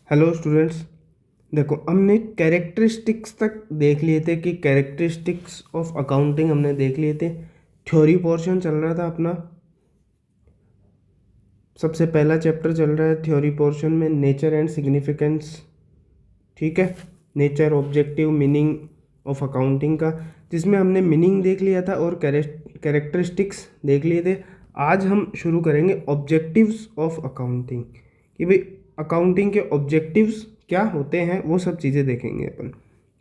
Hello students. देखो, हमने characteristics तक देख लिए थे कि कैरेक्टरिस्टिक्स ऑफ अकाउंटिंग हमने देख लिए थे। थ्योरी पोर्शन चल रहा था अपना। सबसे पहला चैप्टर चल रहा है थ्योरी पोर्शन में, नेचर एंड सिग्निफिकेंस। ठीक है, nature, objective, meaning of accounting का, जिसमें हमने मीनिंग देख लिया था और कैरेक्टरिस्टिक्स देख लिए थे। आज हम शुरू करेंगे ऑब्जेक्टिव्स ऑफ अकाउंटिंग, कि भाई अकाउंटिंग के ऑब्जेक्टिव्स क्या होते हैं, वो सब चीज़ें देखेंगे अपन।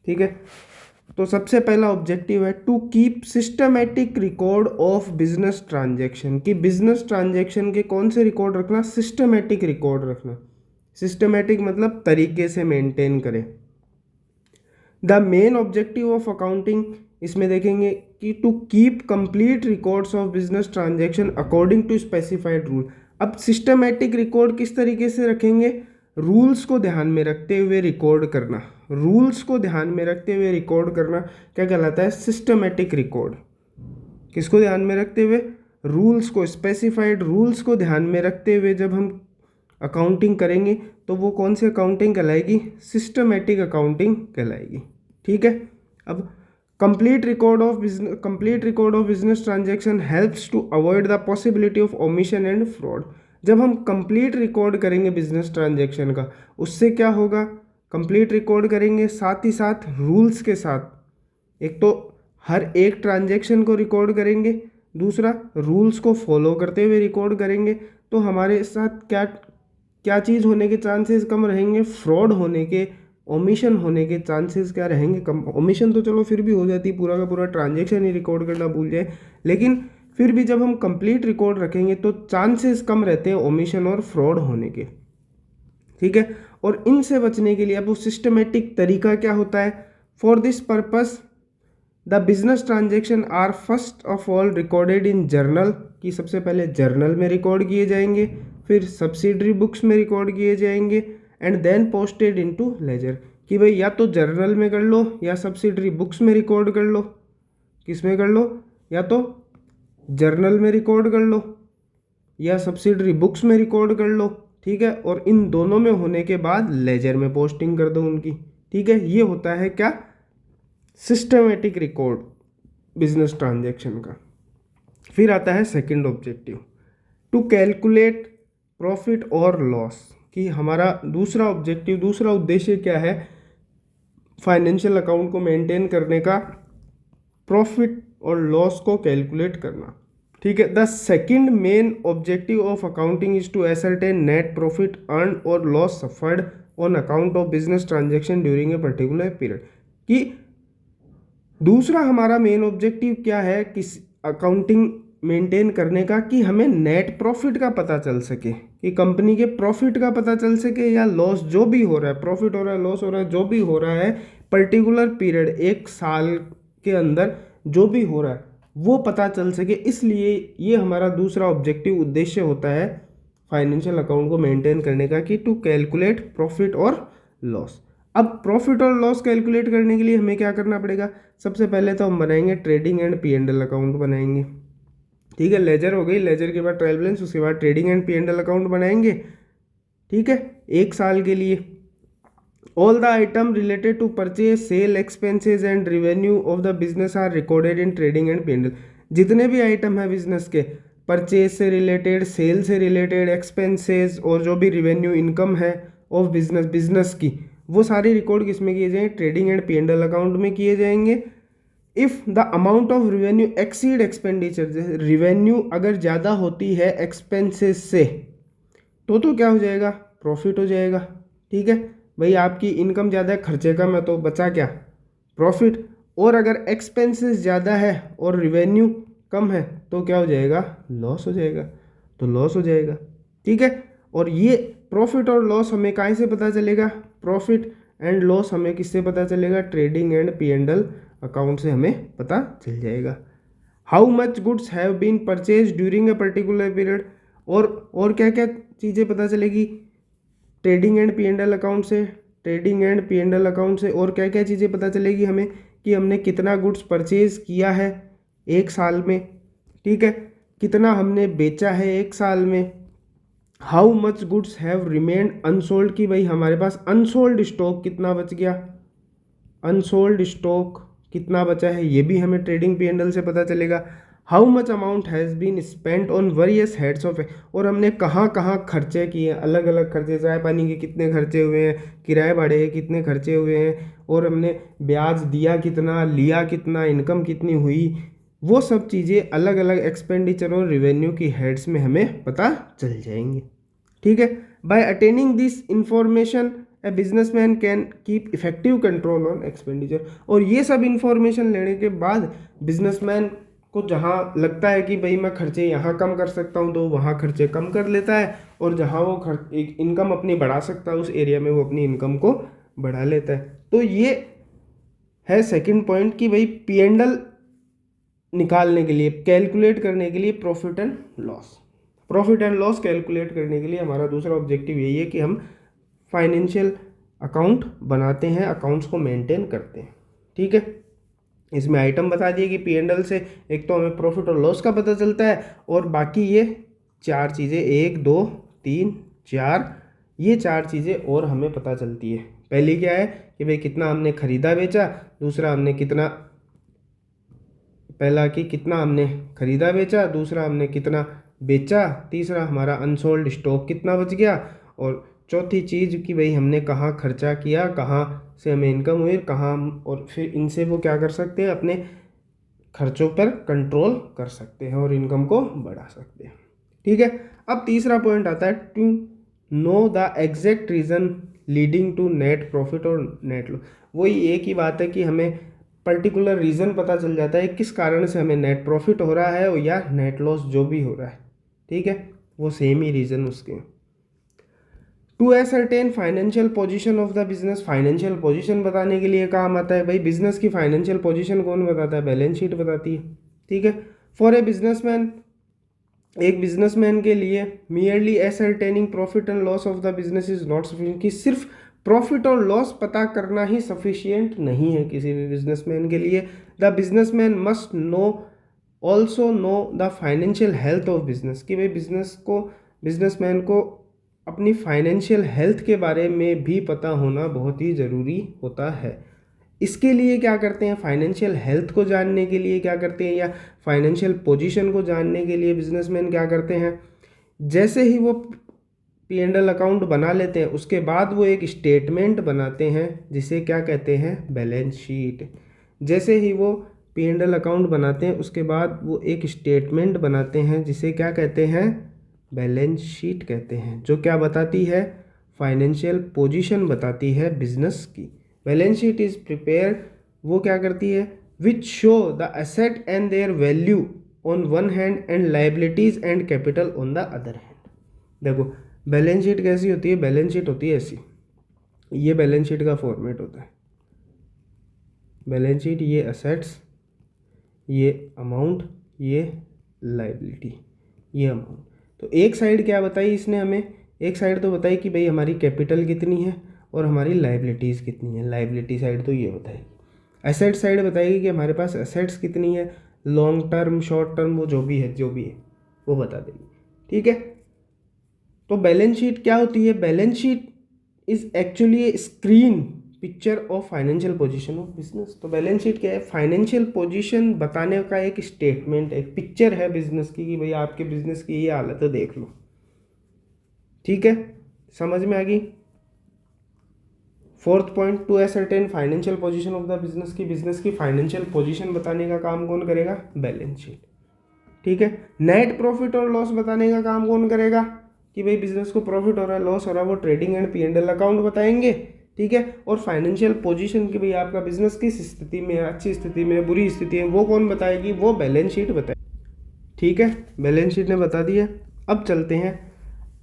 ठीक है, तो सबसे पहला ऑब्जेक्टिव है to keep systematic record of business transaction. कि बिजनेस ट्रांजैक्शन के कौन से रिकॉर्ड रखना? सिस्टमेटिक रिकॉर्ड रखना। सिस्टमेटिक मतलब तरीके से मेंटेन करें। The main objective of accounting, इसमें देखेंगे कि to keep complete records of business transaction according to specified rule. अब सिस्टमेटिक रिकॉर्ड किस तरीके से रखेंगे? रूल्स को ध्यान में रखते हुए रिकॉर्ड करना। रूल्स को ध्यान में रखते हुए रिकॉर्ड करना क्या कहलाता है? Systematic record. किसको ध्यान में रखते हुए? रूल्स को, स्पेसिफाइड रूल्स को ध्यान में रखते हुए जब हम अकाउंटिंग करेंगे तो वो कौन सी अकाउंटिंग कहलाएगी? सिस्टमेटिक अकाउंटिंग कहलाएगी। ठीक है, अब complete record of business transaction helps to avoid the possibility of omission and fraud. जब हम कंप्लीट रिकॉर्ड करेंगे बिजनेस ट्रांजैक्शन का, उससे क्या होगा? कंप्लीट रिकॉर्ड करेंगे, साथ ही साथ रूल्स के साथ। एक तो हर एक ट्रांजैक्शन को रिकॉर्ड करेंगे, दूसरा रूल्स को फॉलो करते हुए रिकॉर्ड करेंगे, तो हमारे साथ क्या क्या चीज़ होने के चांसेस कम रहेंगे? फ्रॉड होने के, ओमिशन होने के चांसेस क्या रहेंगे? कम। ओमिशन तो चलो फिर भी हो जाती है, पूरा का पूरा ट्रांजैक्शन ही रिकॉर्ड करना भूल जाए, लेकिन फिर भी जब हम कंप्लीट रिकॉर्ड रखेंगे तो चांसेस कम रहते हैं ओमिशन और फ्रॉड होने के। ठीक है, और इनसे बचने के लिए अब वो सिस्टमेटिक तरीका क्या होता है? For this purpose the business transaction are first of all recorded in journal. कि सबसे पहले जर्नल में रिकॉर्ड किए जाएंगे, फिर सब्सिडरी बुक्स में रिकॉर्ड किए जाएंगे, and then posted into ledger. कि भाई या तो जर्नल में कर लो या सब्सिडरी बुक्स में रिकॉर्ड कर लो। किस में कर लो? या तो जर्नल में रिकॉर्ड कर लो या सब्सिडरी बुक्स में रिकॉर्ड कर लो। ठीक है, और इन दोनों में होने के बाद लेजर में पोस्टिंग कर दो उनकी। ठीक है, ये होता है क्या? सिस्टमेटिक रिकॉर्ड बिजनेस ट्रांजैक्शन का। फिर आता है second objective, to calculate profit और लॉस। कि हमारा दूसरा ऑब्जेक्टिव, दूसरा उद्देश्य क्या है फाइनेंशियल अकाउंट को मेंटेन करने का? प्रॉफिट और लॉस को कैलकुलेट करना। ठीक है, the second main objective of accounting is to ascertain net profit earn और loss suffered on account of business transaction during a particular period. कि दूसरा हमारा मेन ऑब्जेक्टिव क्या है किस अकाउंटिंग मेंटेन करने का? कि हमें नेट प्रॉफिट का पता चल सके, कि कंपनी के प्रॉफिट का पता चल सके या लॉस, जो भी हो रहा है, प्रॉफिट हो रहा है, लॉस हो रहा है, जो भी हो रहा है पर्टिकुलर पीरियड, एक साल के अंदर जो भी हो रहा है वो पता चल सके। इसलिए ये हमारा दूसरा ऑब्जेक्टिव, उद्देश्य होता है फाइनेंशियल अकाउंट को मेंटेन करने का, कि टू कैलकुलेट प्रॉफिट और लॉस। अब प्रॉफिट और लॉस कैलकुलेट करने के लिए हमें क्या करना पड़ेगा? सबसे पहले तो हम बनाएंगे trading and P and L account बनाएंगे। ठीक है, लेजर हो गई, लेजर के बाद ट्रायल बैलेंस, उसके बाद trading and P and L account बनाएंगे। ठीक है, एक साल के लिए। All the item related to purchase, sale, expenses and revenue of the business are recorded in trading and P and L. जितने भी आइटम है बिजनेस के, परचेज से रिलेटेड, सेल से रिलेटेड, एक्सपेंसेज और जो भी रेवेन्यू, इनकम है ऑफ बिजनेस की, वो सारे रिकॉर्ड किस में किए जाएंगे? Trading and P and L account में किए जाएंगे। If the amount of revenue exceed expenditure, revenue अगर ज़्यादा होती है एक्सपेंसेस से, तो क्या हो जाएगा? प्रॉफिट हो जाएगा। ठीक है भाई, आपकी इनकम ज़्यादा है, खर्चे कम है, तो बचा क्या? प्रॉफिट। और अगर एक्सपेंसेस ज़्यादा है और रिवेन्यू कम है तो क्या हो जाएगा? लॉस हो जाएगा। तो लॉस हो जाएगा। ठीक है, और ये प्रॉफिट और लॉस हमें कहाँ से पता चलेगा? प्रॉफिट एंड लॉस हमें किससे पता चलेगा? Trading and P and L account से हमें पता चल जाएगा। How much goods have been purchase during a particular period. और क्या क्या चीज़ें पता चलेगी trading and P and L account से? Trading and P and L account से और क्या क्या चीज़ें पता चलेगी हमें? कि हमने कितना गुड्स परचेज किया है एक साल में। ठीक है, कितना हमने बेचा है एक साल में, how much goods have remained unsold, कि भाई हमारे पास अनसोल्ड स्टॉक कितना बच गया, अनसोल्ड स्टॉक कितना बचा है, ये भी हमें ट्रेडिंग P&L से पता चलेगा। How much amount has been spent on various heads of, और हमने कहाँ कहाँ खर्चे किए, अलग अलग खर्चे, चाय पानी के कितने खर्चे हुए हैं, किराए भाड़े के कितने खर्चे हुए हैं, और हमने ब्याज दिया कितना, लिया कितना, इनकम कितनी हुई, वो सब चीज़ें अलग अलग एक्सपेंडिचर और रिवेन्यू की हेड्स में हमें पता चल जाएंगी। ठीक है, by attaining this information a businessman can keep effective control on expenditure, और ये सब इंफॉर्मेशन लेने के बाद बिजनेसमैन को जहाँ लगता है कि भाई मैं खर्चे यहाँ कम कर सकता हूँ तो वहाँ खर्चे कम कर लेता है, और जहाँ वो एक इनकम अपनी बढ़ा सकता है उस एरिया में वो अपनी इनकम को बढ़ा लेता है। तो ये है सेकंड पॉइंट कि भाई P&L निकालने के लिए, कैलकुलेट करने के लिए profit and loss, profit and loss calculate करने के लिए हमारा दूसरा ऑब्जेक्टिव यही है कि हम फाइनेंशियल अकाउंट बनाते हैं, अकाउंट्स को मेंटेन करते हैं। ठीक है, इसमें आइटम बता दिए कि P&L से एक तो हमें प्रॉफिट और लॉस का पता चलता है, और बाकी ये चार चीज़ें, 1 2 3 4, ये चार चीज़ें और हमें पता चलती है। पहली क्या है कि भाई कितना हमने खरीदा बेचा, दूसरा हमने कितना, पहला कि कितना हमने खरीदा बेचा, दूसरा हमने कितना बेचा, तीसरा हमारा अनसोल्ड स्टॉक कितना बच गया, और चौथी चीज़ कि भाई हमने कहाँ खर्चा किया, कहाँ से हमें इनकम हुई, कहाँ और फिर इनसे वो क्या कर सकते हैं, अपने खर्चों पर कंट्रोल कर सकते हैं और इनकम को बढ़ा सकते हैं। ठीक है, अब तीसरा पॉइंट आता है to know the exact reason leading to net profit और नेट लॉस। वही एक ही बात है कि हमें पर्टिकुलर रीज़न पता चल जाता है किस कारण से हमें नेट प्रॉफिट हो रहा है या नेट लॉस जो भी हो रहा है। ठीक है, वो सेम ही रीज़न उसके। To ascertain financial position of the business, financial position बताने के लिए काम आता है। भाई बिजनेस की फाइनेंशियल पोजीशन कौन बताता है, बैलेंस शीट बताती है। ठीक है, फॉर ए बिजनेसमैन, एक बिजनेसमैन के लिए merely ascertaining profit and loss of the business is not sufficient, कि सिर्फ प्रॉफिट और लॉस पता करना ही सफिशिएंट नहीं है किसी भी बिजनेसमैन के लिए। The businessman must know also know the financial health of business, कि भाई बिजनेसमैन को अपनी फाइनेंशियल हेल्थ के बारे में भी पता होना बहुत ही ज़रूरी होता है। इसके लिए क्या करते हैं, फाइनेंशियल हेल्थ को जानने के लिए क्या करते हैं, या फाइनेंशियल पोजीशन को जानने के लिए बिजनेसमैन क्या करते हैं, जैसे ही वो P&L अकाउंट बना लेते हैं उसके बाद वो एक स्टेटमेंट बनाते हैं जिसे क्या कहते हैं, बैलेंस शीट। जैसे ही वो P&L अकाउंट बनाते हैं उसके बाद वो एक स्टेटमेंट बनाते हैं जिसे क्या कहते हैं, बैलेंस शीट कहते हैं, जो क्या बताती है, फाइनेंशियल पोजीशन बताती है बिजनेस की। बैलेंस शीट इज प्रिपेयर, वो क्या करती है, which show the asset and their value on one hand and liabilities and capital on the other hand. देखो बैलेंस शीट कैसी होती है, बैलेंस शीट होती है ऐसी, ये बैलेंस शीट का फॉर्मेट होता है। बैलेंस शीट, ये असेट्स, ये अमाउंट, ये लाइबिलिटी, ये अमाउंट। तो एक साइड क्या बताई इसने हमें, एक साइड तो बताई कि भाई हमारी कैपिटल कितनी है और हमारी लाइबिलिटीज़ कितनी है, लाइबिलिटी साइड तो ये बताएगी। एसेट साइड बताएगी कि हमारे पास एसेट्स कितनी है, लॉन्ग टर्म शॉर्ट टर्म, वो जो भी है वो बता देगी। ठीक है, तो बैलेंस शीट क्या होती है, balance sheet is actually A screen picture of financial position of business. तो बैलेंस शीट क्या है, फाइनेंशियल पोजीशन बताने का एक स्टेटमेंट, एक पिक्चर है बिजनेस की, कि भाई आपके बिजनेस की ये हालत है देख लो। ठीक है, समझ में आ गई। Fourth point, to ascertain financial position of the business, की बिजनेस की फाइनेंशियल पोजीशन बताने का काम कौन करेगा, बैलेंस शीट। ठीक है, नेट प्रॉफिट और लॉस बताने का काम कौन करेगा, कि भाई बिजनेस को प्रॉफिट हो रहा है लॉस हो रहा है, वो ट्रेडिंग एंड P&L अकाउंट बताएंगे। ठीक है, और फाइनेंशियल पोजीशन की भाई आपका बिजनेस किस स्थिति में है, अच्छी स्थिति में है, बुरी स्थिति है, वो कौन बताएगी, वो बैलेंस शीट बताएगी। ठीक है, बैलेंस शीट ने बता दिया। अब चलते हैं,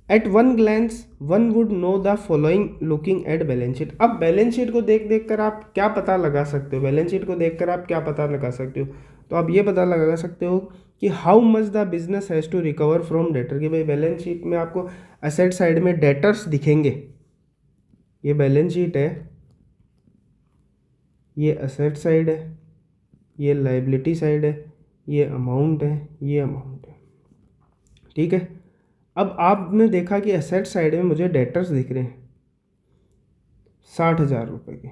at one glance one would know the following looking at balance sheet. अब बैलेंस शीट को देख कर आप क्या पता लगा सकते हो, बैलेंस शीट को देख कर आप क्या पता लगा सकते हो, तो आप ये पता लगा सकते हो कि how much the business has to recover from debtor, कि भाई बैलेंस शीट में आपको एसेट साइड में डेटर्स दिखेंगे, ये बैलेंस शीट है, ये एसेट साइड है, ये लाइबिलिटी साइड है, ये अमाउंट है, ये अमाउंट है। ठीक है, अब आपने देखा कि एसेट साइड में मुझे डेटर्स दिख रहे हैं 60,000 रुपये के।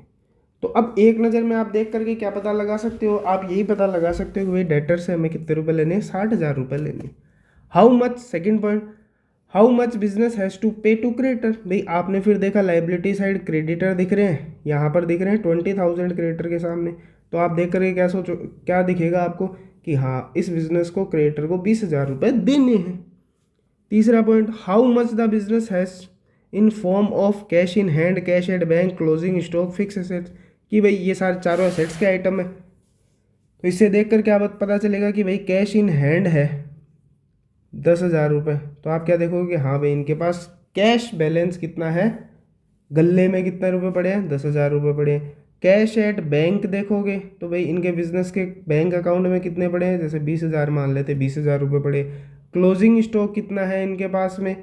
तो अब एक नज़र में आप देख करके क्या पता लगा सकते हो, आप यही पता लगा सकते हो कि भाई डेटर से हमें कितने रुपए लेने हैं, 60,000 रुपये लेने। How much, second point, how much business has to pay to creditor. भाई आपने फिर देखा लाइबिलिटी साइड क्रेडिटर दिख रहे हैं, यहाँ पर दिख रहे हैं 20,000 क्रेडिटर के सामने। तो आप देख करके क्या सोचो, क्या दिखेगा आपको कि हाँ इस बिजनेस को क्रेडिटर को 20,000 रुपये देने हैं। तीसरा point, how much the business has in form of cash in hand, cash at bank, closing stock, fix assets, कि भाई ये सारे चारों एसेट्स के आइटम है। तो इससे देख कर क्या पता चलेगा कि भाई कैश इन हैंड है 10,000 रुपये। तो आप क्या देखोगे कि हाँ भाई इनके पास कैश बैलेंस कितना है, गले में कितने रुपए पड़े हैं, 10,000 रुपये पड़े हैं। कैश एट बैंक देखोगे तो भाई इनके बिजनेस के बैंक अकाउंट में कितने पड़े हैं, जैसे 20,000 मान लेते, 20,000 रुपये पड़े। क्लोजिंग स्टॉक कितना है इनके पास में,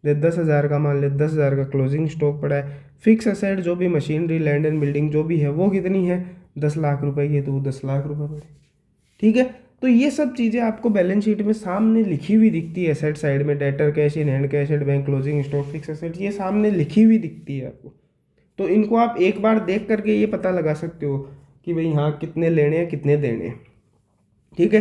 10,000 का मान ले, 10,000 का क्लोजिंग स्टॉक पड़ा है। फिक्स असेट जो भी मशीनरी, लैंड एंड बिल्डिंग जो भी है वो कितनी है, 10 लाख रुपए की, तो वो 10 लाख रुपए पड़े। ठीक है, तो ये सब चीज़ें आपको बैलेंस शीट में सामने लिखी हुई दिखती है। एसेट साइड में debtor, cash in hand, cash at bank, closing stock, fix asset, ये सामने लिखी हुई दिखती है आपको। तो इनको आप एक बार देख करके ये पता लगा सकते हो कि भाई हाँ कितने लेने हैं कितने देने हैं। ठीक है,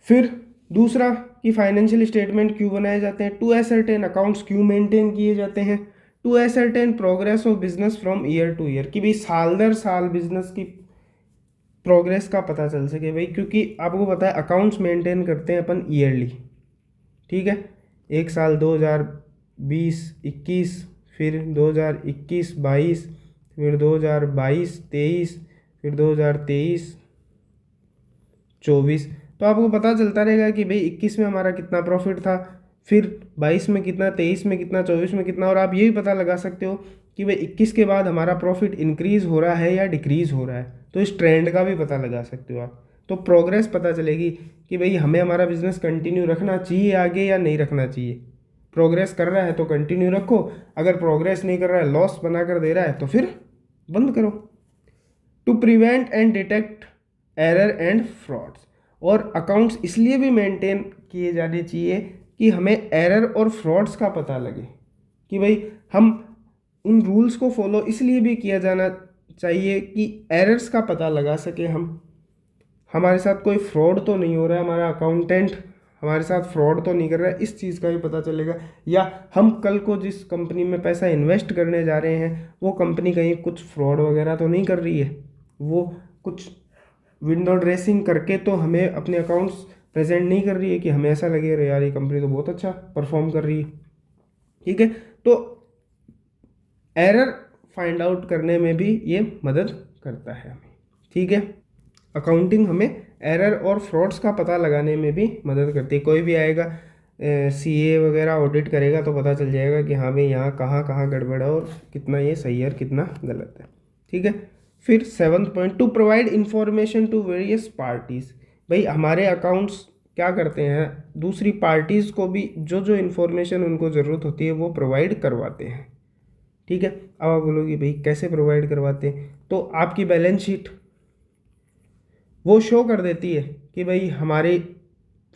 फिर दूसरा कि फाइनेंशियल स्टेटमेंट क्यों बनाए जाते हैं, टू एसर्टेन अकाउंट्स क्यों मेंटेन किए जाते हैं, to ascertain progress of business from year to year, कि भाई साल दर साल बिजनेस की प्रोग्रेस का पता चल सके भाई, क्योंकि आपको पता है अकाउंट्स मेंटेन करते हैं अपन ईयरली। ठीक है, एक साल 2020-21, फिर 2021-22, फिर 2022-23, फिर 2023-24। तो आपको पता चलता रहेगा कि भाई 21 में हमारा कितना प्रॉफिट था, फिर 22 में कितना, 23 में कितना, 24 में कितना। और आप ये भी पता लगा सकते हो कि भाई 21 के बाद हमारा प्रॉफिट इंक्रीज़ हो रहा है या डिक्रीज़ हो रहा है। तो इस ट्रेंड का भी पता लगा सकते हो आप। तो प्रोग्रेस पता चलेगी कि भाई हमें हमारा बिजनेस कंटिन्यू रखना चाहिए आगे या नहीं रखना चाहिए। प्रोग्रेस कर रहा है तो कंटिन्यू रखो, अगर प्रोग्रेस नहीं कर रहा है, लॉस बना कर दे रहा है, तो फिर बंद करो। To prevent and detect error and frauds, और अकाउंट्स इसलिए भी मेंटेन किए जाने चाहिए कि हमें एरर और फ्रॉड्स का पता लगे, कि भाई हम उन रूल्स को फॉलो इसलिए भी किया जाना चाहिए कि एरर्स का पता लगा सके हम, हमारे साथ कोई फ्रॉड तो नहीं हो रहा है, हमारा अकाउंटेंट हमारे साथ फ्रॉड तो नहीं कर रहा है, इस चीज़ का भी पता चलेगा। या हम कल को जिस कंपनी में पैसा इन्वेस्ट करने जा रहे हैं वो कंपनी कहीं कुछ फ्रॉड वगैरह तो नहीं कर रही है, वो कुछ विंडो ड्रेसिंग करके तो हमें अपने अकाउंट्स प्रेजेंट नहीं कर रही है कि हमें ऐसा लगे अरे यार ये कंपनी तो बहुत अच्छा परफॉर्म कर रही है। ठीक है, तो एरर फाइंड आउट करने में भी ये मदद करता है हमें। ठीक है, अकाउंटिंग हमें एरर और फ्रॉड्स का पता लगाने में भी मदद करती है। कोई भी आएगा सीए वगैरह ऑडिट करेगा तो पता चल जाएगा कि हाँ भाई यहाँ कहाँ कहाँ गड़बड़ है और कितना ये सही है और कितना गलत है। ठीक है, फिर 7th point, to provide information to various parties. भाई हमारे अकाउंट्स क्या करते हैं, दूसरी पार्टीज़ को भी जो जो इन्फॉर्मेशन उनको ज़रूरत होती है वो प्रोवाइड करवाते हैं। ठीक है, अब आप बोलोगे भाई कैसे प्रोवाइड करवाते हैं, तो आपकी बैलेंस शीट वो शो कर देती है कि भाई हमारी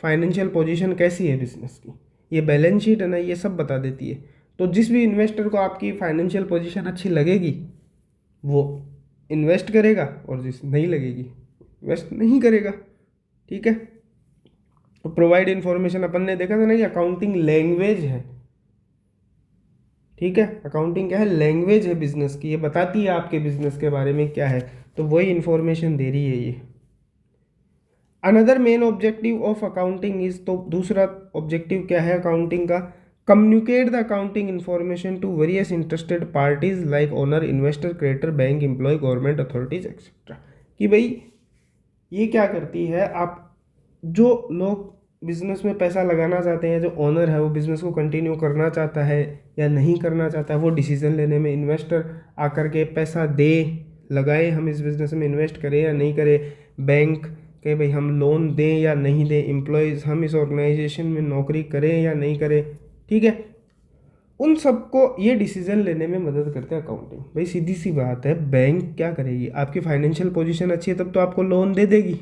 फाइनेंशियल पोजीशन कैसी है बिजनेस की, ये बैलेंस शीट है ना, ये सब बता देती है। तो जिस भी इन्वेस्टर को आपकी फाइनेंशियल पोजीशन अच्छी लगेगी वो इन्वेस्ट करेगा, और जिस नहीं लगेगी इन्वेस्ट नहीं करेगा। ठीक है, तो प्रोवाइड इन्फॉर्मेशन अपन ने देखा था ना, ये अकाउंटिंग लैंग्वेज है। ठीक है, अकाउंटिंग क्या है, लैंग्वेज है बिजनेस की, ये बताती है आपके बिजनेस के बारे में क्या है, तो वही इन्फॉर्मेशन दे रही है ये। Another main objective of accounting is, तो दूसरा ऑब्जेक्टिव क्या है अकाउंटिंग का, communicate the accounting information to various interested parties like owner, investor, creditor, bank employ, government authorities etcetera. कि भाई ये क्या करती है, आप जो लोग बिजनेस में पैसा लगाना चाहते हैं, जो ओनर है वो बिजनेस को कंटिन्यू करना चाहता है या नहीं करना चाहता है, वो डिसीजन लेने में, इन्वेस्टर आकर के पैसा दे, लगाए हम इस बिज़नेस में इन्वेस्ट करें या नहीं करें, बैंक के भाई हम लोन दें या नहीं दें, एम्प्लॉयज़ हम इस ऑर्गेनाइजेशन में नौकरी करें या नहीं करें। ठीक है, उन सबको ये डिसीजन लेने में मदद करते हैं अकाउंटिंग। भाई सीधी सी बात है, बैंक क्या करेगी, आपकी फाइनेंशियल पोजीशन अच्छी है तब तो आपको लोन दे देगी,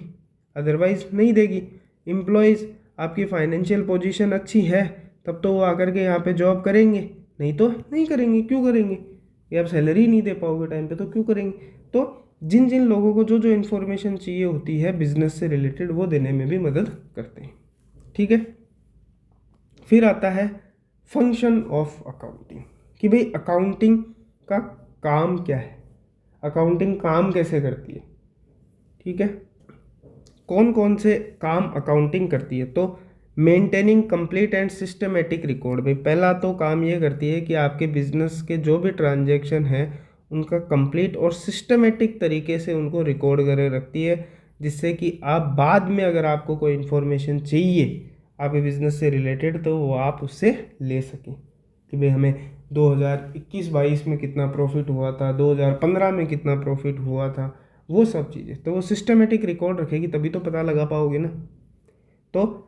अदरवाइज नहीं देगी। एम्प्लॉयज़ आपकी फाइनेंशियल पोजीशन अच्छी है तब तो वो आकर के यहाँ पे जॉब करेंगे, नहीं तो नहीं करेंगे। क्यों करेंगे? ये आप सैलरी नहीं दे पाओगे टाइम पे तो क्यों करेंगे? तो जिन जिन लोगों को जो जो इन्फॉर्मेशन चाहिए होती है बिजनेस से रिलेटेड वो देने में भी मदद करते हैं। ठीक है। फिर आता है फंक्शन ऑफ अकाउंटिंग, कि भाई अकाउंटिंग का काम क्या है, अकाउंटिंग काम कैसे करती है। ठीक है। कौन कौन से काम अकाउंटिंग करती है? तो maintaining complete and systematic record. भाई पहला तो काम ये करती है कि आपके बिजनेस के जो भी ट्रांजैक्शन है उनका कंप्लीट और सिस्टमेटिक तरीके से उनको रिकॉर्ड करे रखती है, जिससे कि आप बाद में अगर आपको कोई इन्फॉर्मेशन चाहिए आपके बिजनेस से रिलेटेड तो वो आप उससे ले सकें कि भाई हमें 2021-22 में कितना प्रॉफिट हुआ था, 2015 में कितना प्रॉफिट हुआ था, वो सब चीज़ें। तो वो सिस्टमेटिक रिकॉर्ड रखेगी तभी तो पता लगा पाओगे ना। तो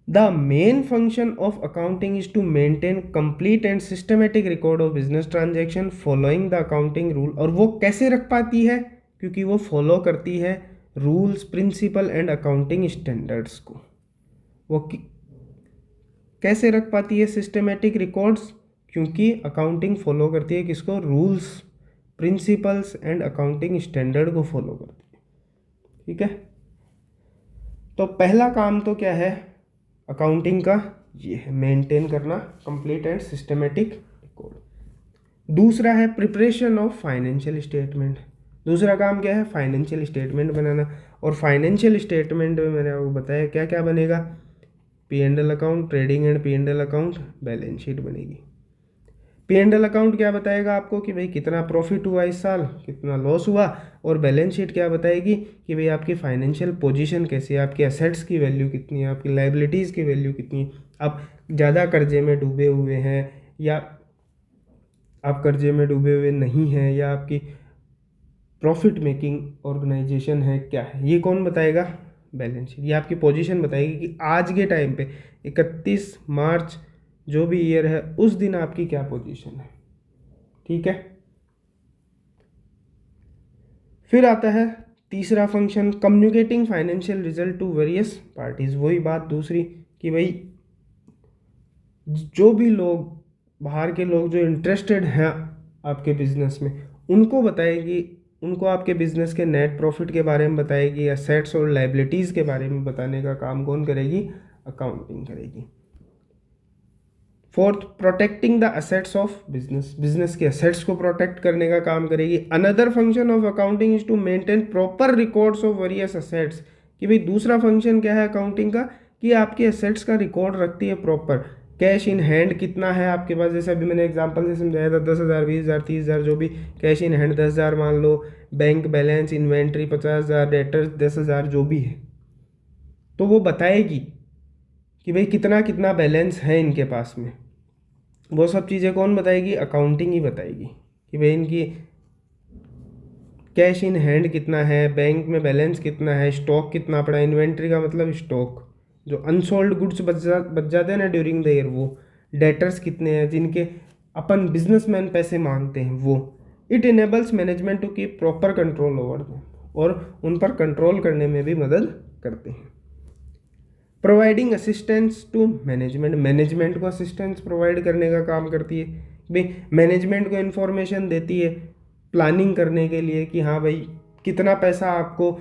the main function of accounting is to maintain complete and systematic record of business transaction following the accounting rule. और वो कैसे रख पाती है? क्योंकि वो फॉलो करती है rules, principle and accounting standards को। वो कैसे रख पाती है सिस्टमेटिक रिकॉर्ड्स? क्योंकि अकाउंटिंग फॉलो करती है किसको? Rules, principles and accounting standard को फॉलो करती है। ठीक है। तो पहला काम तो क्या है अकाउंटिंग का? ये है मेंटेन करना कंप्लीट एंड सिस्टमेटिक रिकॉर्ड। दूसरा है प्रिपरेशन ऑफ फाइनेंशियल स्टेटमेंट। दूसरा काम क्या है? फाइनेंशियल स्टेटमेंट बनाना। और फाइनेंशियल स्टेटमेंट में मैंने आपको बताया क्या क्या बनेगा? P&L account, trading and P&L account, balance sheet बनेगी। P&L अकाउंट क्या बताएगा आपको कि भाई कितना प्रॉफिट हुआ इस साल, कितना लॉस हुआ। और बैलेंस शीट क्या बताएगी कि भाई आपकी फाइनेंशियल पोजीशन कैसी है, आपकी एसेट्स की वैल्यू कितनी है, आपकी लाइबिलिटीज़ की वैल्यू कितनी है, आप ज़्यादा कर्जे में डूबे हुए हैं या आप कर्जे में डूबे हुए नहीं हैं, या आपकी प्रॉफिट मेकिंग ऑर्गेनाइजेशन है, क्या है, ये कौन बताएगा? Balance sheet. ये आपकी पोजीशन बताएगी कि आज के टाइम पे 31 मार्च जो भी ईयर है उस दिन आपकी क्या पोजीशन है। ठीक है। फिर आता है तीसरा function communicating financial result to various parties. वही बात दूसरी कि भाई जो भी लोग बाहर के लोग जो इंटरेस्टेड हैं आपके बिजनेस में उनको बताएगी, उनको आपके बिजनेस के नेट प्रॉफिट के बारे में बताएगी, एसेट्स और लाइबिलिटीज़ के बारे में बताने का काम कौन करेगी? अकाउंटिंग करेगी। Fourth, protecting the assets of business. Business के एसेट्स को प्रोटेक्ट करने का काम करेगी। Another function of accounting is to maintain proper records of various assets. कि भाई दूसरा फंक्शन क्या है अकाउंटिंग का? कि आपके एसेट्स का रिकॉर्ड रखती है प्रॉपर। कैश इन हैंड कितना है आपके पास, जैसे अभी मैंने एग्जांपल से समझाया था 10,000, 20,000, 30,000 जो भी कैश इन हैंड 10,000 मान लो, बैंक बैलेंस, इन्वेंट्री 50,000, डेटर्स 10,000 जो भी है, तो वो बताएगी कि भाई कितना कितना बैलेंस है इनके पास में। वो सब चीज़ें कौन बताएगी? अकाउंटिंग ही बताएगी कि भाई इनकी कैश इन हैंड कितना है, बैंक में बैलेंस कितना है, स्टॉक कितना पड़ा है। इन्वेंट्री का मतलब स्टॉक, जो अनसोल्ड गुड्स बच जाते हैं ना ड्यूरिंग द ईयर, वो। डेटर्स कितने हैं जिनके अपन बिजनेसमैन पैसे मांगते हैं, वो। It enables management to keep proper control over them, और उन पर कंट्रोल करने में भी मदद करते हैं। Providing assistance to management. Management को असिस्टेंस प्रोवाइड करने का काम करती है। भाई मैनेजमेंट को इन्फॉर्मेशन देती है प्लानिंग करने के लिए कि हाँ भाई कितना पैसा आपको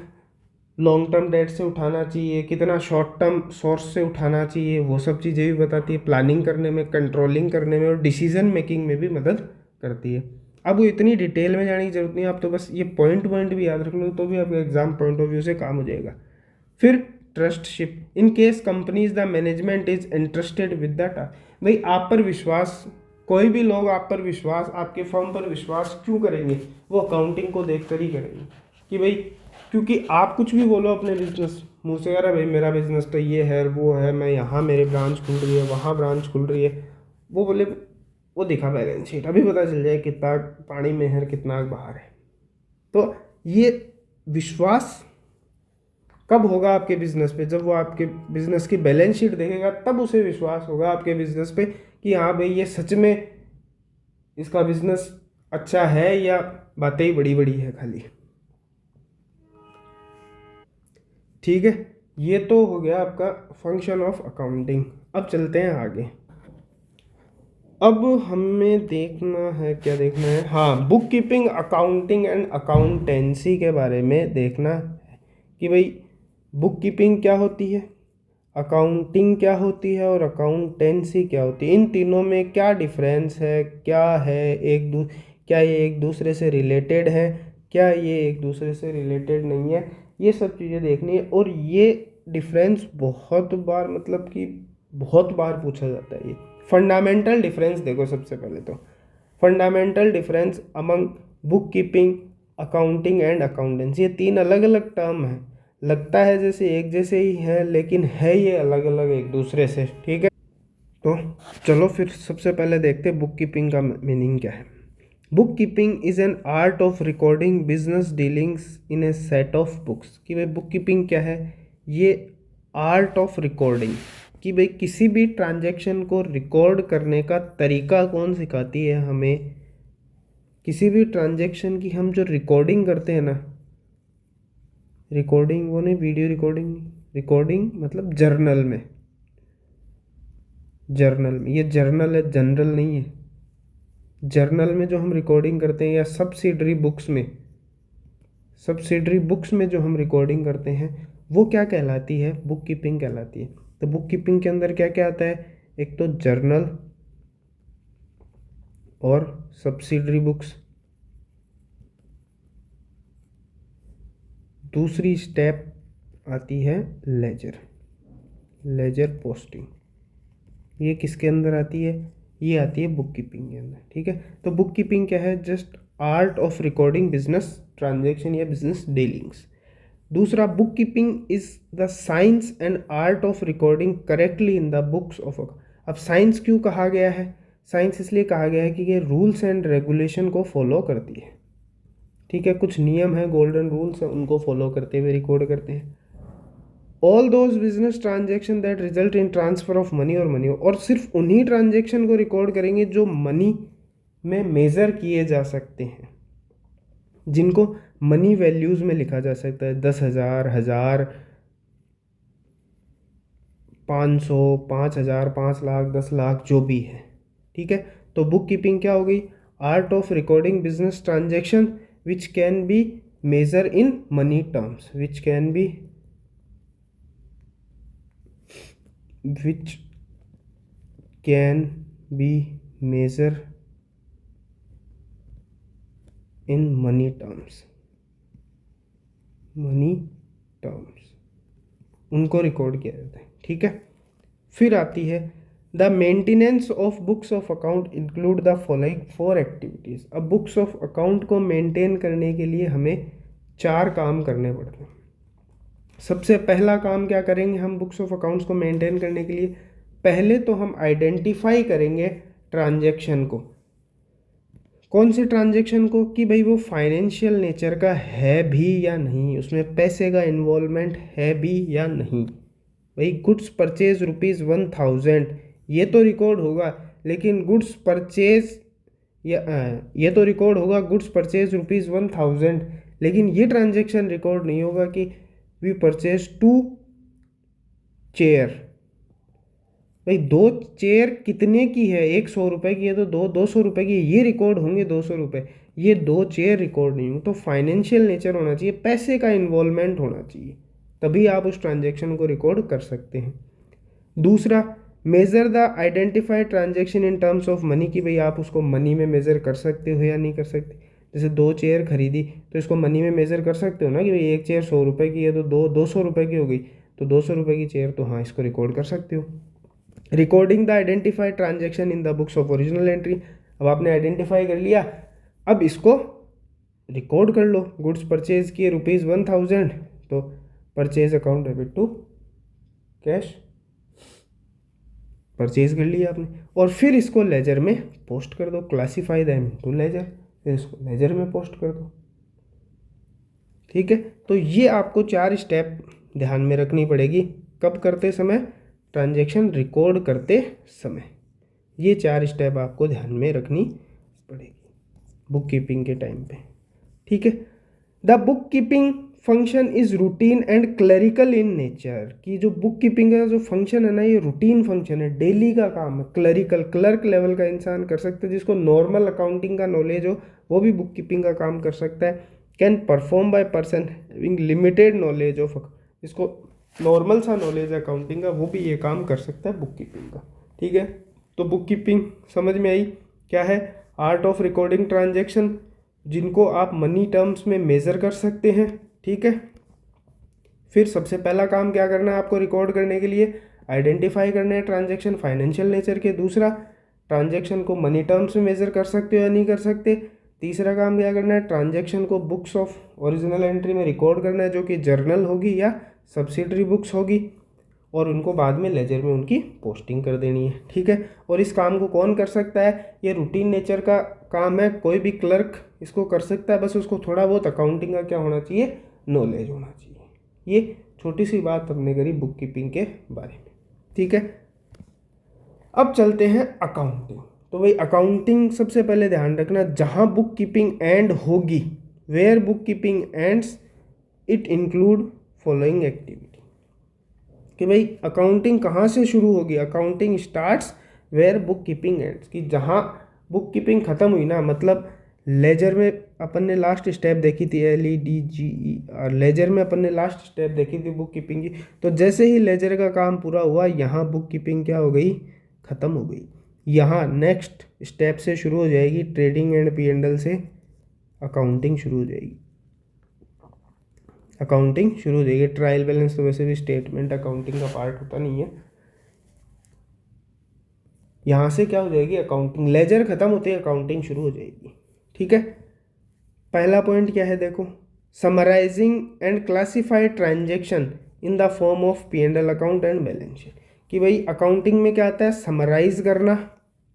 लॉन्ग टर्म डेट से उठाना चाहिए, कितना शॉर्ट टर्म सोर्स से उठाना चाहिए, वो सब चीज़ें भी बताती है। प्लानिंग करने में, कंट्रोलिंग करने में और डिसीजन मेकिंग में भी मदद करती है। अब वो इतनी डिटेल में जाने की जरूरत नहीं है, आप तो बस ये पॉइंट भी याद रख लो तो भी आपके एग्जाम पॉइंट ऑफ व्यू से काम हो जाएगा। फिर ट्रस्टशिप। In case companies the management is interested with the task. भाई आप पर विश्वास, कोई भी लोग आप पर विश्वास, आपके फर्म पर विश्वास क्यों करेंगे? वो अकाउंटिंग को देखकर ही करेंगे कि भाई, क्योंकि आप कुछ भी बोलो अपने बिजनेस मुँह से, अरे भाई मेरा बिजनेस तो ये है वो है, मैं यहाँ मेरे ब्रांच खुल रही है, वहाँ ब्रांच खुल रही है, वो बोले, वो दिखा बैलेंस शीट, अभी पता चल जाए कितना पानी में है कितना बाहर है। तो ये विश्वास कब होगा आपके बिजनेस पे? जब वो आपके बिजनेस की बैलेंस शीट देखेगा तब उसे विश्वास होगा आपके बिजनेस पे कि हाँ भाई ये सच में इसका बिजनेस अच्छा है या बातें ही बड़ी बड़ी है खाली। ठीक है। ये तो हो गया आपका फंक्शन ऑफ अकाउंटिंग। अब चलते हैं आगे। अब हमें देखना है, क्या देखना है, हाँ, book keeping, accounting and accountancy के बारे में देखना है कि भाई बुक कीपिंग क्या होती है, अकाउंटिंग क्या होती है और अकाउंटेंसी क्या होती है, इन तीनों में क्या डिफरेंस है, क्या है क्या ये एक दूसरे से रिलेटेड है, क्या ये एक दूसरे से रिलेटेड नहीं है, ये सब चीज़ें देखनी है। और ये डिफरेंस बहुत बार, मतलब कि बहुत बार पूछा जाता है। ये फंडामेंटल डिफरेंस देखो, सबसे पहले तो fundamental difference among book keeping, accounting and accountancy, ये तीन अलग अलग टर्म है। लगता है जैसे एक जैसे ही है, लेकिन है ये अलग अलग एक दूसरे से, ठीक है। तो चलो फिर सबसे पहले देखते हैं बुक कीपिंग का मीनिंग क्या है। Book keeping is an art of recording business dealings in A set of books. कि भाई बुक कीपिंग क्या है, ये आर्ट ऑफ रिकॉर्डिंग, कि भाई किसी भी ट्रांजैक्शन को रिकॉर्ड करने का तरीका कौन सिखाती है हमें। किसी भी ट्रांजैक्शन की हम जो रिकॉर्डिंग करते हैं ना, रिकॉर्डिंग वो नहीं, वीडियो रिकॉर्डिंग नहीं, रिकॉर्डिंग मतलब जर्नल में, जर्नल में, ये जर्नल है, जनरल नहीं है। जर्नल में जो हम रिकॉर्डिंग करते हैं, या सब्सिडरी बुक्स में जो हम रिकॉर्डिंग करते हैं, वो क्या कहलाती है, बुक कीपिंग कहलाती है। तो बुक कीपिंग के अंदर क्या क्या आता है, एक तो जर्नल और सब्सिडरी बुक्स। दूसरी स्टेप आती है लेजर, लेजर पोस्टिंग। ये किसके अंदर आती है, ये आती है बुक कीपिंग के अंदर, ठीक है। तो बुक कीपिंग क्या है, just art of recording business transaction या बिजनेस डीलिंग्स। दूसरा, book keeping is the science and art of recording correctly in the books of. अब साइंस क्यों कहा गया है, साइंस इसलिए कहा गया है कि ये रूल्स एंड रेगुलेशन को फॉलो करती है, ठीक है। कुछ नियम है, गोल्डन रूल्स है, उनको फॉलो करते हुए रिकॉर्ड करते हैं। All those business transaction that result in transfer of money और मनी, और सिर्फ उन्हीं ट्रांजेक्शन को रिकॉर्ड करेंगे जो मनी में मेजर किए जा सकते हैं, जिनको मनी वैल्यूज में लिखा जा सकता है, 10,000, 1,000, 500, 5,000, 5 लाख, 10 लाख, जो भी है, ठीक है। तो बुक कीपिंग क्या हो गई, art of recording business transaction which can be measure in money terms, which can be which can be measured in money terms, money terms, उनको रिकॉर्ड किया जाता है, ठीक है। फिर आती है the maintenance of books of account include the following 4 activities. अब बुक्स ऑफ अकाउंट को मेंटेन करने के लिए हमें 4 काम करने पड़ते हैं। सबसे पहला काम क्या करेंगे हम बुक्स ऑफ अकाउंट्स को मेंटेन करने के लिए, पहले तो हम आइडेंटिफाई करेंगे ट्रांजैक्शन को। कौन से ट्रांजैक्शन को, कि भाई वो फाइनेंशियल नेचर का है भी या नहीं, उसमें पैसे का इन्वॉल्वमेंट है भी या नहीं। भाई गुड्स परचेज ₹1,000, ये तो रिकॉर्ड होगा, लेकिन गुड्स परचेज या ये तो रिकॉर्ड होगा गुड्स परचेज ₹1,000, लेकिन ये ट्रांजैक्शन रिकॉर्ड नहीं होगा कि वी परचेज 2 चेयर। भाई 2 चेयर कितने की है, एक 100 रुपये की है तो 200 रुपये की, ये रिकॉर्ड होंगे 200 रुपये, ये 2 चेयर रिकॉर्ड नहीं होंगे। तो फाइनेंशियल नेचर होना चाहिए, पैसे का इन्वॉल्वमेंट होना चाहिए, तभी आप उस ट्रांजेक्शन को रिकॉर्ड कर सकते हैं। दूसरा, measure the identified transaction in terms of money, कि भाई आप उसको मनी में मेजर कर सकते हो या नहीं कर सकते। जैसे 2 चेयर खरीदी तो इसको मनी में मेजर कर सकते हो ना, कि भाई एक चेयर 100 रुपये की है तो 200 रुपये की हो गई, तो 200 रुपये की चेयर, तो हाँ इसको रिकॉर्ड कर सकते हो। Recording the identified transaction in the books of original entry. अब आपने आइडेंटिफाई कर लिया, अब इसको रिकॉर्ड कर लो। गुड्स परचेज किए ₹1,000, तो purchase account debit to cash, purchase कर लिया आपने, और फिर इसको लेजर में पोस्ट कर दो, क्लासीफाई दैम टू लेजर, फिर इसको लेजर में पोस्ट कर दो, ठीक है। तो ये आपको 4 स्टेप ध्यान में रखनी पड़ेगी, कब करते समय, ट्रांजैक्शन रिकॉर्ड करते समय। ये 4 स्टेप आपको ध्यान में रखनी पड़ेगी बुक कीपिंग के टाइम पे, ठीक है। The book keeping function is routine and clerical in nature, कि जो बुक कीपिंग का जो फंक्शन है ना, ये रूटीन फंक्शन है, डेली का काम है, क्लरिकल क्लर्क लेवल का इंसान कर सकता है, जिसको नॉर्मल अकाउंटिंग का नॉलेज हो वो भी बुक कीपिंग का काम कर सकता है। Can perform by person having limited knowledge of, जिसको नॉर्मल सा नॉलेज है अकाउंटिंग का, वो भी ये काम कर सकता है बुक कीपिंग का। ठीक है, तो बुक कीपिंग समझ में आई क्या है? आर्ट ऑफ रिकॉर्डिंग ट्रांजैक्शन, जिनको आप मनी टर्म्स में मेज़र कर सकते हैं। ठीक है, फिर सबसे पहला काम क्या करना है आपको रिकॉर्ड करने के लिए? आइडेंटिफाई करना है ट्रांजैक्शन फाइनेंशियल नेचर के। दूसरा, ट्रांजैक्शन को मनी टर्म्स में मेज़र कर सकते हो या नहीं कर सकते। तीसरा काम क्या करना है? ट्रांजैक्शन को बुक्स ऑफ ओरिजिनल एंट्री में रिकॉर्ड करना है, जो कि जर्नल होगी या सब्सिडरी बुक्स होगी, और उनको बाद में लेजर में उनकी पोस्टिंग कर देनी है। ठीक है, और इस काम को कौन कर सकता है? ये रूटीन नेचर का काम है, कोई भी क्लर्क इसको कर सकता है, बस उसको थोड़ा बहुत अकाउंटिंग का क्या होना चाहिए? नॉलेज होना चाहिए। ये छोटी सी बात हमने करी बुक कीपिंग के बारे में। ठीक है, अब चलते हैं अकाउंटिंग। तो भाई अकाउंटिंग सबसे पहले ध्यान रखना, जहाँ बुक कीपिंग एंड होगी, where book keeping ends it include following activity, कि भाई अकाउंटिंग कहाँ से शुरू होगी? Accounting starts where book keeping ends, कि जहाँ बुक कीपिंग ख़त्म हुई ना, मतलब लेजर में अपन ने लास्ट स्टेप देखी थी, LEDGER, लेजर में अपन ने लास्ट स्टेप देखी थी बुक कीपिंग की। तो जैसे ही लेजर का काम पूरा हुआ, यहाँ बुक कीपिंग क्या हो गई? ख़त्म हो गई। यहाँ नेक्स्ट स्टेप से शुरू हो जाएगी, ट्रेडिंग एंड P&L से अकाउंटिंग शुरू हो जाएगी। अकाउंटिंग शुरू हो जाएगी। ट्रायल बैलेंस तो वैसे भी स्टेटमेंट अकाउंटिंग का पार्ट होता नहीं है। यहाँ से क्या हो जाएगी? अकाउंटिंग। लेजर खत्म होते ही अकाउंटिंग शुरू हो जाएगी। ठीक है, पहला पॉइंट क्या है देखो, summarising and classified transaction in the form of P&L account and balance sheet, कि भाई अकाउंटिंग में क्या आता है? समराइज करना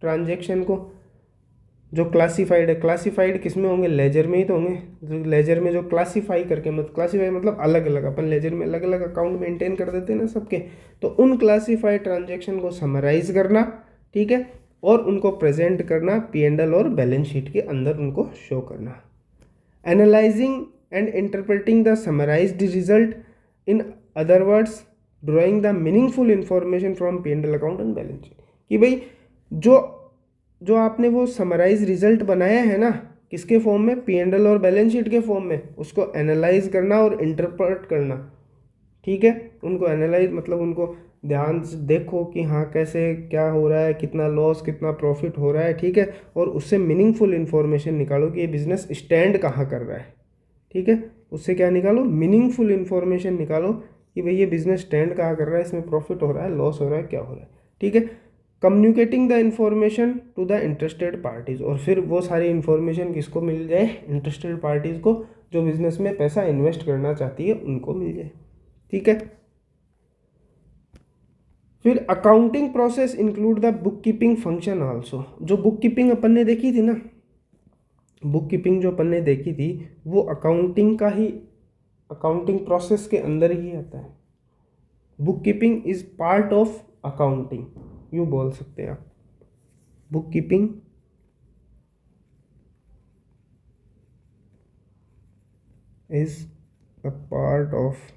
ट्रांजेक्शन को। जो क्लासिफाइड है, क्लासिफाइड किस में होंगे? लेजर में ही तो होंगे। जो लेजर में जो क्लासिफाई करके, मतलब क्लासिफाई मतलब अलग अलग, अपन लेजर में अलग अलग अकाउंट मेंटेन कर देते हैं ना सबके, तो उन क्लासिफाइड ट्रांजेक्शन को समराइज करना। ठीक है, और उनको प्रेजेंट करना P&L और बैलेंस शीट के अंदर, उनको शो करना। Analysing and interpreting the summarised result, in other words drawing the meaningful information from P&L account and balance sheet, कि भाई जो आपने वो समराइज रिजल्ट बनाया है ना, किसके फॉर्म में? P&L और बैलेंस शीट के फॉर्म में, उसको एनालाइज करना और इंटरप्रेट करना। ठीक है, उनको एनालाइज मतलब उनको ध्यान से देखो कि हाँ कैसे क्या हो रहा है, कितना लॉस कितना प्रॉफिट हो रहा है। ठीक है, और उससे मीनिंगफुल इन्फॉर्मेशन निकालो कि ये बिजनेस स्टैंड कहाँ कर रहा है। ठीक है, उससे क्या निकालो? मीनिंगफुल इन्फॉर्मेशन निकालो कि भाई ये बिजनेस स्टैंड कहाँ कर रहा है, इसमें प्रॉफिट हो रहा है, लॉस हो रहा है, क्या हो रहा है। ठीक है, communicating the information to the interested parties, और फिर वो सारी इन्फॉर्मेशन किसको मिल जाए? इंटरेस्टेड पार्टीज को, जो बिजनेस में पैसा इन्वेस्ट करना चाहती है उनको मिल जाए। ठीक है, फिर accounting process include the book keeping function also. जो बुक कीपिंग अपन ने देखी थी ना, बुक कीपिंग जो अपन ने देखी थी, वो अकाउंटिंग का ही, अकाउंटिंग प्रोसेस के अंदर ही आता है। Book keeping is part of accounting, यूँ बोल सकते हैं आप। Book keeping is a part of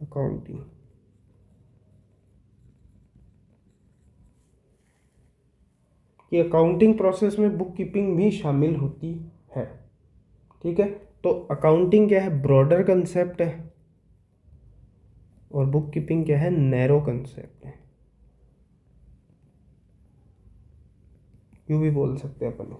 accounting. कि अकाउंटिंग प्रोसेस में बुक कीपिंग भी शामिल होती है। ठीक है, तो अकाउंटिंग क्या है? ब्रॉडर कंसेप्ट है, और बुक कीपिंग क्या है? नैरो कंसेप्ट है, यूँ भी बोल सकते हैं अपन।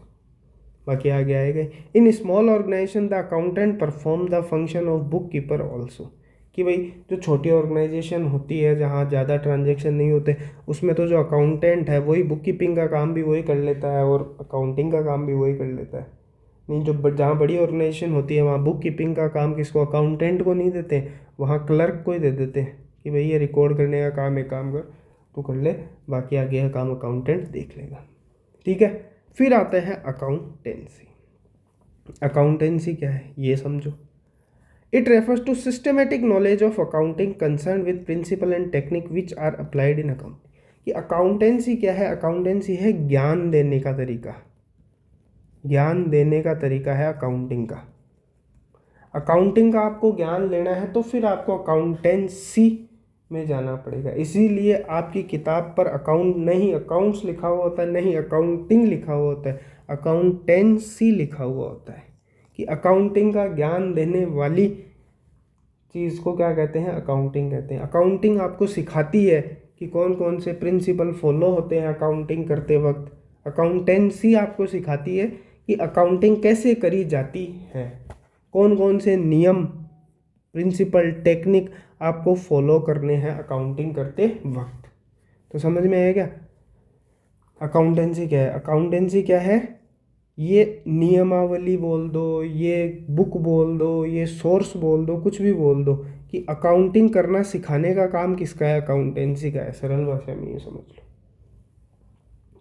बाकी आगे आएगा, in small organisation the accountant perform the function of book keeper also, कि भाई जो छोटी ऑर्गेनाइजेशन होती है जहाँ ज़्यादा ट्रांजेक्शन नहीं होते, उसमें तो जो अकाउंटेंट है वही बुक कीपिंग का काम भी वही कर लेता है और अकाउंटिंग का काम भी वही कर लेता है। नहीं, जो जहाँ बड़ी ऑर्गेनाइजेशन होती है वहाँ बुक कीपिंग का काम किसको? अकाउंटेंट को नहीं देते, वहाँ क्लर्क को ही दे देते हैं कि भाई ये रिकॉर्ड करने का काम, एक काम कर तू कर ले, बाकी आगे का काम अकाउंटेंट देख लेगा। ठीक है, फिर आता है अकाउंटेंसी। अकाउंटेंसी क्या है ये समझो। It refers to systematic knowledge of accounting concern with principle and technique which are applied in accounting. कि अकाउंटेंसी क्या है? अकाउंटेंसी है ज्ञान देने का तरीका। ज्ञान देने का तरीका है अकाउंटिंग का। अकाउंटिंग का आपको ज्ञान लेना है तो फिर आपको अकाउंटेंसी में जाना पड़ेगा। इसीलिए आपकी किताब पर अकाउंट नहीं अकाउंट्स लिखा हुआ होता है, नहीं अकाउंटिंग लिखा हुआ होता है, अकाउंटेंसी लिखा हुआ होता है कि अकाउंटिंग का ज्ञान देने वाली चीज़ को क्या कहते हैं, अकाउंटिंग कहते हैं। अकाउंटिंग आपको सिखाती है कि कौन कौन से प्रिंसिपल फॉलो होते हैं अकाउंटिंग करते वक्त। अकाउंटेंसी आपको सिखाती है कि अकाउंटिंग कैसे करी जाती है, कौन कौन से नियम, प्रिंसिपल, टेक्निक आपको फॉलो करने हैं अकाउंटिंग करते वक्त। तो समझ में आया क्या अकाउंटेंसी क्या है? अकाउंटेंसी क्या है? ये नियमावली बोल दो, ये बुक बोल दो, ये सोर्स बोल दो, कुछ भी बोल दो कि अकाउंटिंग करना सिखाने का काम किसका है? अकाउंटेंसी का है। सरल भाषा में ये समझ लो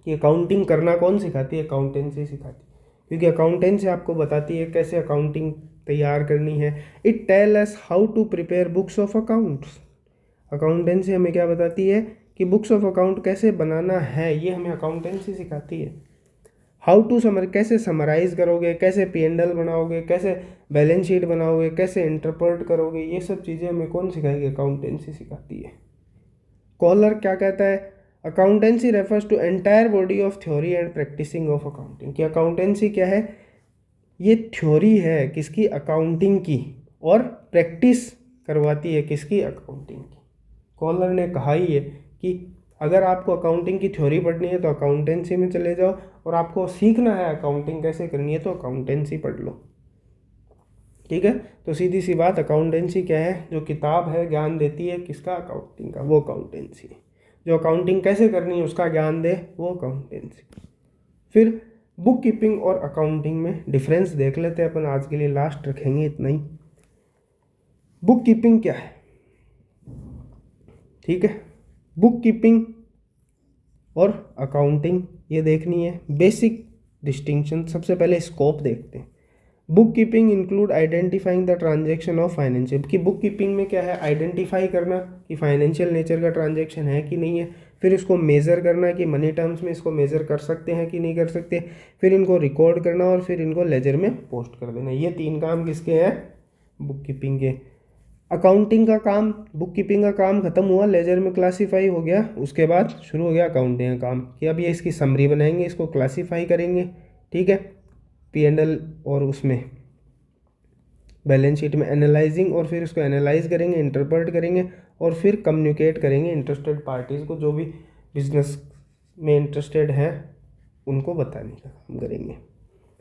कि अकाउंटिंग करना कौन सिखाती है? अकाउंटेंसी सिखाती है। क्योंकि अकाउंटेंसी आपको बताती है कैसे अकाउंटिंग तैयार करनी है। It tell us how to prepare books of accounts. Accountancy हमें क्या बताती है कि बुक्स ऑफ अकाउंट कैसे बनाना है, ये हमें अकाउंटेंसी सिखाती है। हाउ टू कैसे समराइज करोगे, कैसे P&L बनाओगे, कैसे बैलेंस शीट बनाओगे, कैसे इंटरप्रेट करोगे, ये सब चीज़ें हमें कौन सिखाएगी? अकाउंटेंसी सिखाती है। कॉलर क्या कहता है? Accountancy refers to entire body of theory and practicing of accounting. कि अकाउंटेंसी क्या है? ये थ्योरी है किसकी? अकाउंटिंग की, और प्रैक्टिस करवाती है किसकी? अकाउंटिंग की। कॉलर ने कहा ही है कि अगर आपको अकाउंटिंग की थ्योरी पढ़नी है तो अकाउंटेंसी में चले जाओ, और आपको सीखना है अकाउंटिंग कैसे करनी है तो अकाउंटेंसी पढ़ लो। ठीक है, तो सीधी सी बात, अकाउंटेंसी क्या है? जो किताब है ज्ञान देती है किसका? अकाउंटिंग का, वो अकाउंटेंसी है। जो अकाउंटिंग कैसे करनी है उसका ज्ञान दे, वो अकाउंटेंसी। फिर बुक कीपिंग और अकाउंटिंग में डिफरेंस देख लेते हैं अपन, आज के लिए लास्ट रखेंगे इतना ही। बुक कीपिंग क्या है? ठीक है, बुक कीपिंग और अकाउंटिंग ये देखनी है। बेसिक डिस्टिंक्शन, सबसे पहले स्कोप देखते हैं। Book keeping include identifying the transaction of financial. कि बुक कीपिंग में क्या है? आइडेंटिफाई करना कि फाइनेंशियल नेचर का ट्रांजेक्शन है कि नहीं है। फिर इसको मेज़र करना कि मनी टर्म्स में इसको मेज़र कर सकते हैं कि नहीं कर सकते। फिर इनको रिकॉर्ड करना और फिर इनको लेजर में पोस्ट कर देना। ये 3 काम किसके हैं? बुक कीपिंग के। अकाउंटिंग का काम, बुक कीपिंग का काम खत्म हुआ, लेजर में क्लासीफाई हो गया, उसके बाद शुरू हो गया अकाउंटिंग का काम कि अब ये इसकी समरी बनाएंगे, इसको क्लासीफाई करेंगे। ठीक है, P&L और उसमें बैलेंस शीट में एनालाइजिंग, और फिर उसको एनालाइज करेंगे, इंटरप्रेट करेंगे, और फिर कम्युनिकेट करेंगे इंटरेस्टेड पार्टीज़ को, जो भी बिजनेस में इंटरेस्टेड है उनको बताने का काम करेंगे।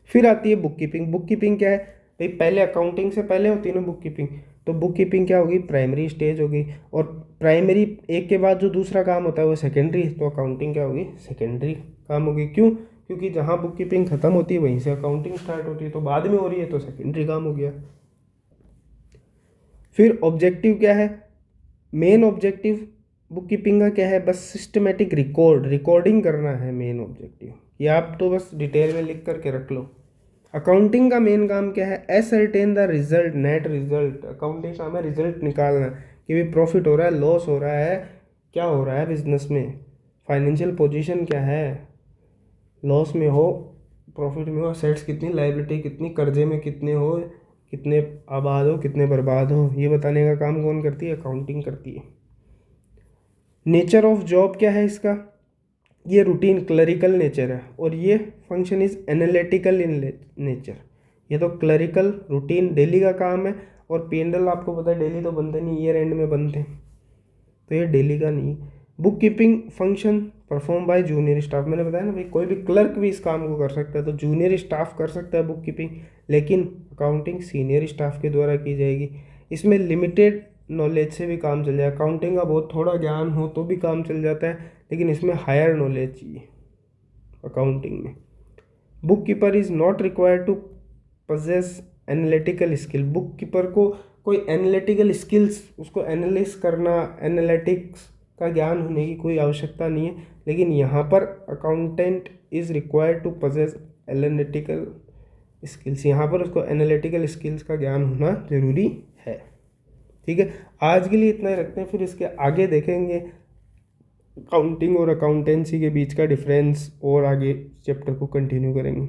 फिर आती है बुक कीपिंग। बुक कीपिंग क्या है भाई? पहले अकाउंटिंग से पहले होती है ना बुक कीपिंग। तो बुक कीपिंग क्या होगी? प्राइमरी स्टेज होगी, और प्राइमरी एक के बाद जो दूसरा काम होता है वो सेकेंडरी। तो अकाउंटिंग क्या होगी? सेकेंडरी काम होगी। क्यों? क्योंकि जहाँ बुक कीपिंग खत्म होती है वहीं से अकाउंटिंग स्टार्ट होती है, तो बाद में हो रही है तो सेकेंडरी काम हो गया। फिर ऑब्जेक्टिव क्या है? मेन ऑब्जेक्टिव बुक कीपिंग का क्या है? बस सिस्टमेटिक रिकॉर्डिंग करना है मेन ऑब्जेक्टिव। ये आप तो बस डिटेल में लिख करके रख लो। अकाउंटिंग का मेन काम क्या है? Ascertain the result, net result. Accounting का हमें रिजल्ट निकालना कि भाई प्रॉफिट हो रहा है, लॉस हो रहा है, क्या हो रहा है बिजनेस में, फाइनेंशियल पोजीशन क्या है, लॉस में हो, प्रॉफिट में हो, असेट्स कितनी, लायबिलिटी कितनी, कर्जे में कितने हो, कितने आबाद हो, कितने बर्बाद हो, ये बताने का काम कौन करती है? अकाउंटिंग करती है। नेचर ऑफ जॉब क्या है इसका? ये रूटीन क्लरिकल नेचर है, और ये function is analytical in nature. ये तो क्लरिकल रूटीन डेली का काम है, और P&L आपको पता है डेली तो बनते नहीं, ईयर एंड में बनते हैं, तो ये डेली का नहीं। Book keeping function perform by junior staff. मैंने बताया ना भाई, कोई भी क्लर्क भी इस काम को कर सकता है, तो जूनियर स्टाफ कर सकता है बुक कीपिंग, लेकिन अकाउंटिंग सीनियर स्टाफ के द्वारा की जाएगी। इसमें लिमिटेड नॉलेज से भी काम चल जाए, अकाउंटिंग का बहुत थोड़ा ज्ञान हो तो भी काम चल जाता है, लेकिन इसमें हायर नॉलेज चाहिए अकाउंटिंग में। Book keeper is not required to possess analytical skill. Book keeper को कोई एनालिटिकल स्किल्स, उसको एनालिस करना, एनालिटिक्स का ज्ञान होने की कोई आवश्यकता नहीं है, लेकिन यहाँ पर accountant is required to possess analytical skills. यहाँ पर उसको एनालिटिकल स्किल्स का ज्ञान होना जरूरी है। ठीक है, आज के लिए इतना ही रखते हैं, फिर इसके आगे देखेंगे अकाउंटिंग और अकाउंटेंसी के बीच का डिफरेंस, और आगे चैप्टर को कंटिन्यू करेंगे।